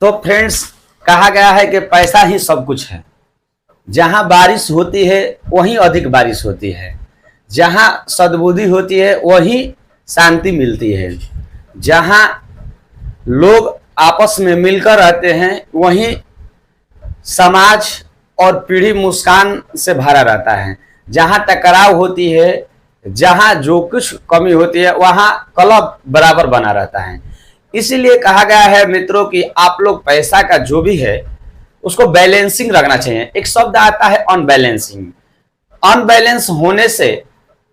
तो फ्रेंड्स, कहा गया है कि पैसा ही सब कुछ है। जहां बारिश होती है वहीं अधिक बारिश होती है, जहां सद्बुद्धि होती है वहीं शांति मिलती है, जहां लोग आपस में मिलकर रहते हैं वहीं समाज और पीढ़ी मुस्कान से भरा रहता है। जहां टकराव होती है, जहां जो कुछ कमी होती है वहां कलह बराबर बना रहता है। इसीलिए कहा गया है मित्रों कि आप लोग पैसा का जो भी है उसको बैलेंसिंग रखना चाहिए। एक शब्द आता है अनबैलेंसिंग। अनबैलेंस होने से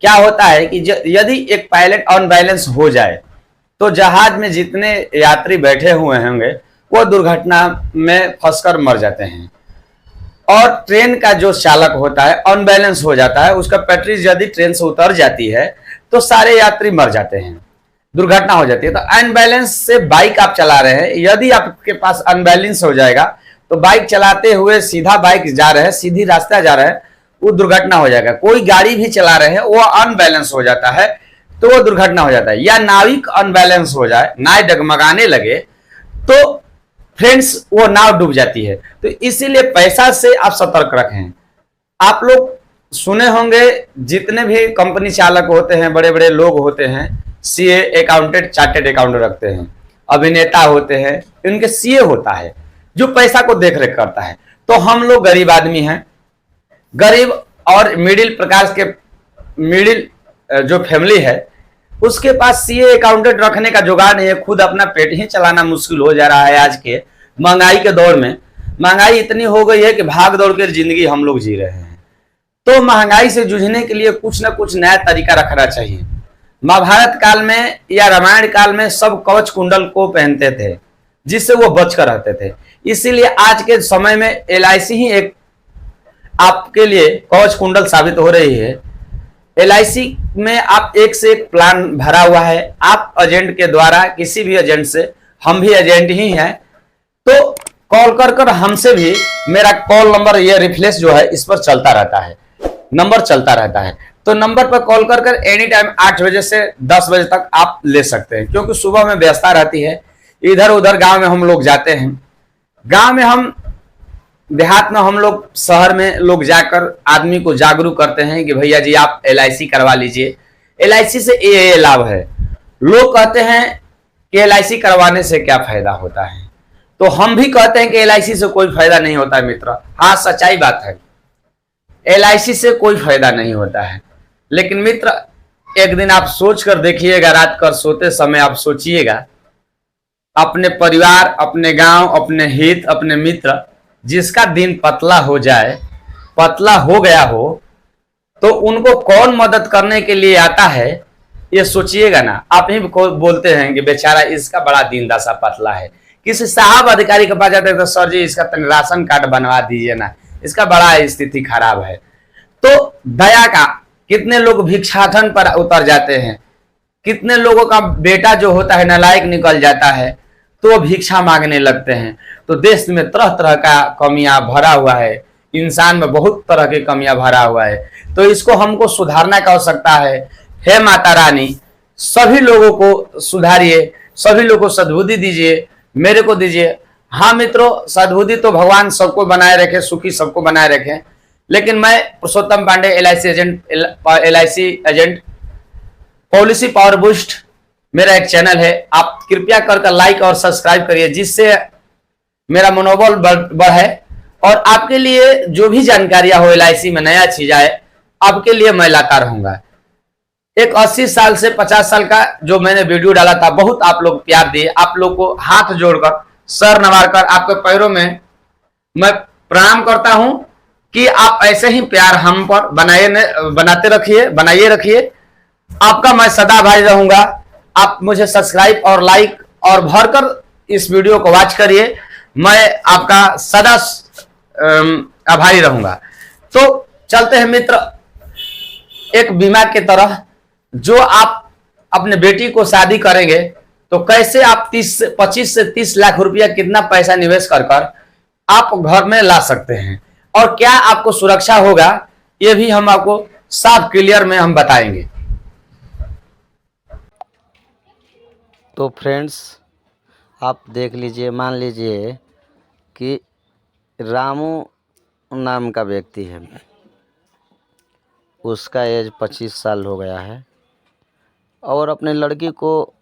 क्या होता है कि यदि एक पायलट अनबैलेंस हो जाए तो जहाज में जितने यात्री बैठे हुए होंगे वो दुर्घटना में फंसकर मर जाते हैं। और ट्रेन का जो चालक होता है अनबैलेंस हो जाता है, उसका बैटरी यदि ट्रेन से उतर जाती है तो सारे यात्री मर जाते हैं, दुर्घटना हो जाती है। तो अनबैलेंस से बाइक आप चला रहे हैं, यदि आपके पास अनबैलेंस हो जाएगा तो बाइक चलाते हुए सीधा बाइक जा रहे हैं, सीधी रास्ता जा रहे हैं, वो दुर्घटना हो जाएगा। कोई गाड़ी भी चला रहे हैं वो अनबैलेंस हो जाता है तो वो दुर्घटना हो जाता है। या नाविक अनबैलेंस हो जाए, नाव डगमगाने लगे तो फ्रेंड्स वो नाव डूब जाती है। तो इसीलिए पैसा से आप सतर्क रखें। आप लोग सुने होंगे जितने भी कंपनी चालक होते हैं, बड़े बड़े लोग होते हैं, सीए, अकाउंटेंट, चार्टेड अकाउंटेंट रखते हैं, अभिनेता होते हैं, इनके सीए होता है जो पैसा को देख रेख करता है। तो हम लोग गरीब आदमी हैं, गरीब और मिडिल प्रकार के मिडिल जो फैमिली है उसके पास सीए अकाउंटेंट रखने का जुगाड़ नहीं है। खुद अपना पेट ही चलाना मुश्किल हो जा रहा है। आज के महंगाई के दौर में महंगाई इतनी हो गई है कि भाग दौड़ कर जिंदगी हम लोग जी रहे हैं। तो महंगाई से जूझने के लिए कुछ ना कुछ नया तरीका रखना चाहिए। महाभारत काल में या रामायण काल में सब कवच कुंडल को पहनते थे जिससे वो बचकर रहते थे। इसीलिए आज के समय में एलआईसी ही एक आपके लिए कवच कुंडल साबित हो रही है। एलआईसी में आप एक से एक प्लान भरा हुआ है। आप एजेंट के द्वारा, किसी भी एजेंट से, हम भी एजेंट ही हैं, तो कॉल कर हमसे भी, मेरा कॉल नंबर ये रिफ्लेक्स जो है इस पर चलता रहता है, नंबर चलता रहता है। तो नंबर पर कॉल कर एनी टाइम 8 बजे से 10 बजे तक आप ले सकते हैं, क्योंकि सुबह में व्यस्तता रहती है। इधर उधर गांव में हम लोग जाते हैं, गांव में हम, देहात में हम लोग, शहर में लोग जाकर आदमी को जागरूक करते हैं कि भैया जी आप एलआईसी करवा लीजिए, एलआईसी से ये लाभ है। लोग कहते हैं कि एलआईसी करवाने से क्या फायदा होता है, तो हम भी कहते हैं कि एलआईसी से कोई फायदा नहीं होता है मित्र। हाँ, सच्चाई बात है, एलआईसी से कोई फायदा नहीं होता है। लेकिन मित्र, एक दिन आप सोच कर देखिएगा, रात कर सोते समय आप सोचिएगा, अपने परिवार, अपने गांव, अपने हित, अपने मित्र, जिसका दिन पतला हो जाए, पतला हो गया हो, तो उनको कौन मदद करने के लिए आता है, ये सोचिएगा ना। आप ही बोलते हैं कि बेचारा इसका बड़ा दिन दशा पतला है। किसी साहब अधिकारी के पास जाते हैं तो सर जी इसका राशन कार्ड बनवा दीजिए ना, इसका बड़ा स्थिति खराब है। तो दया का, कितने लोग भिक्षाटन पर उतर जाते हैं, कितने लोगों का बेटा जो होता है नालायक निकल जाता है तो भिक्षा मांगने लगते हैं। तो देश में तरह तरह का कमियां भरा हुआ है, इंसान में बहुत तरह की कमियां भरा हुआ है। तो इसको हमको सुधारना की आवश्यकता है। हे माता रानी, सभी लोगों को सुधारिए, सभी लोगों को सद्बुद्धि दीजिए, मेरे को दीजिए। हाँ मित्रों, सद्बुद्धि तो भगवान सबको बनाए रखे, सुखी सबको बनाए रखे। लेकिन मैं Purushottam Pandey, LIC agent, policy power boost मेरा एक चैनल है। आप कृपया कर लाइक और सब्सक्राइब करिए, जिससे मेरा मनोबल बढ़े और आपके लिए जो भी जानकारियां हो एलआईसी में, नया चीज आए, आपके लिए मैं लाता रहूंगा। एक 80 साल से 50 साल का जो मैंने वीडियो डाला था, बहुत आप लोग प्यार दिए। आप लोग को हाथ जोड़कर, सर नवारकर, आपके पैरों में मैं प्रणाम करता हूं कि आप ऐसे ही प्यार हम पर बनाइए रखिए। आपका मैं सदा भाई रहूंगा। आप मुझे सब्सक्राइब और लाइक और भरकर इस वीडियो को वॉच करिए, मैं आपका सदा आभारी रहूंगा। तो चलते हैं मित्र, एक बीमा की तरह, जो आप अपने बेटी को शादी करेंगे तो कैसे आप 25 से 30 लाख रुपया कितना पैसा निवेश कर आप घर में ला सकते हैं, और क्या आपको सुरक्षा होगा, ये भी हम आपको साफ क्लियर में हम बताएंगे। तो फ्रेंड्स, आप देख लीजिए, मान लीजिए कि रामू नाम का व्यक्ति है, उसका एज 25 साल हो गया है और अपने लड़की को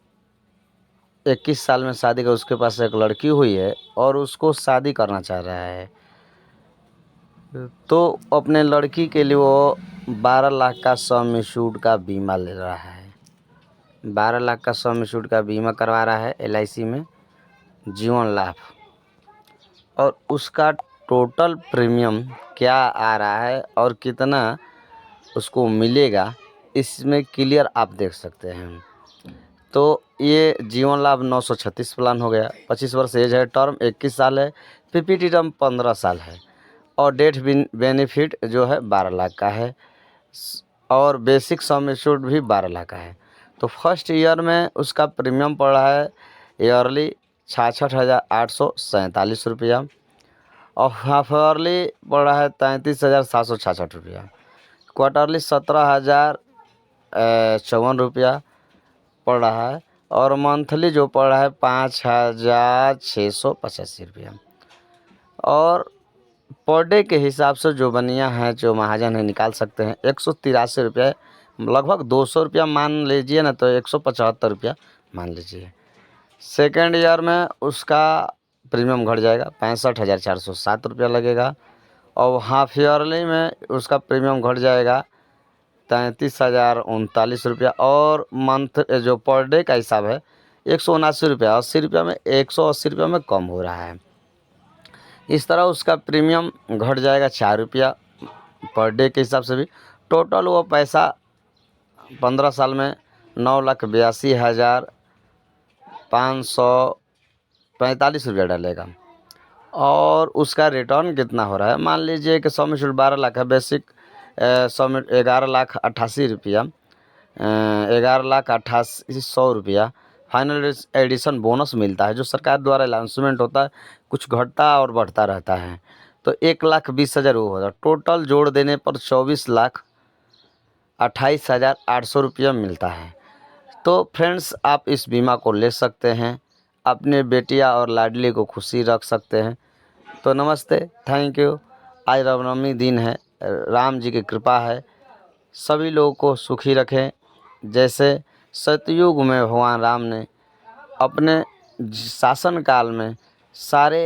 21 साल में शादी कर, उसके पास एक लड़की हुई है और उसको शादी करना चाह रहा है। तो अपने लड़की के लिए वो 12 लाख का सम इंश्योर्ड का बीमा ले रहा है। 12 लाख का सम इंश्योर्ड का बीमा करवा रहा है LIC में, जीवन लाभ। और उसका टोटल प्रीमियम क्या आ रहा है और कितना उसको मिलेगा, इसमें क्लियर आप देख सकते हैं। तो ये जीवन लाभ 936 प्लान हो गया। 25 वर्ष एज है, टर्म 21 साल है, PPT टर्म 15 साल है और डेथ बेनिफिट जो है 12 लाख का है और बेसिक सम इंश्योर्ड भी 12 लाख का है। तो फर्स्ट ईयर में उसका प्रीमियम पड़ रहा है ईयरली 66,847 रुपया और हाफ ईयरली पड़ रहा है 33,766 रुपया। क्वार्टरली 17,054 रुपया पड़ रहा है और मंथली जो पड़ रहा है 5,685 रुपया। और पर डे के हिसाब से जो बनिया है, जो महाजन है, निकाल सकते हैं 183 रुपये, लगभग 200 रुपया मान लीजिए ना, तो 175 रुपया मान लीजिए। सेकेंड ईयर में उसका प्रीमियम घट जाएगा, 65,407 रुपया लगेगा और हाफ ईयरली में उसका प्रीमियम घट जाएगा 33,039 रुपया और मंथ जो पर डे का हिसाब है 179 रुपया, 80 रुपया में 180 रुपया में कम हो रहा है। इस तरह उसका प्रीमियम घट जाएगा 4 रुपया पर डे के हिसाब से भी। टोटल वो पैसा 15 साल में 9,82,545 रुपया डालेगा और उसका रिटर्न कितना हो रहा है, मान लीजिए कि सम इंश्योर्ड 12 लाख है, बेसिक सम 11,88 रुपया, 11,88,100 रुपया। फाइनल एडिशन बोनस मिलता है जो सरकार द्वारा अनाउंसमेंट होता है, कुछ घटता और बढ़ता रहता है। तो 1,20,000 वो होता है। टोटल जोड़ देने पर 24,28,800 रुपया मिलता है। तो फ्रेंड्स, आप इस बीमा को ले सकते हैं, अपने बेटिया और लाडली को खुशी रख सकते हैं। तो नमस्ते, थैंक यू। आज रामनवमी दिन है, राम जी की कृपा है, सभी लोगों को सुखी रखें। जैसे सतयुग में भगवान राम ने अपने शासन काल में सारे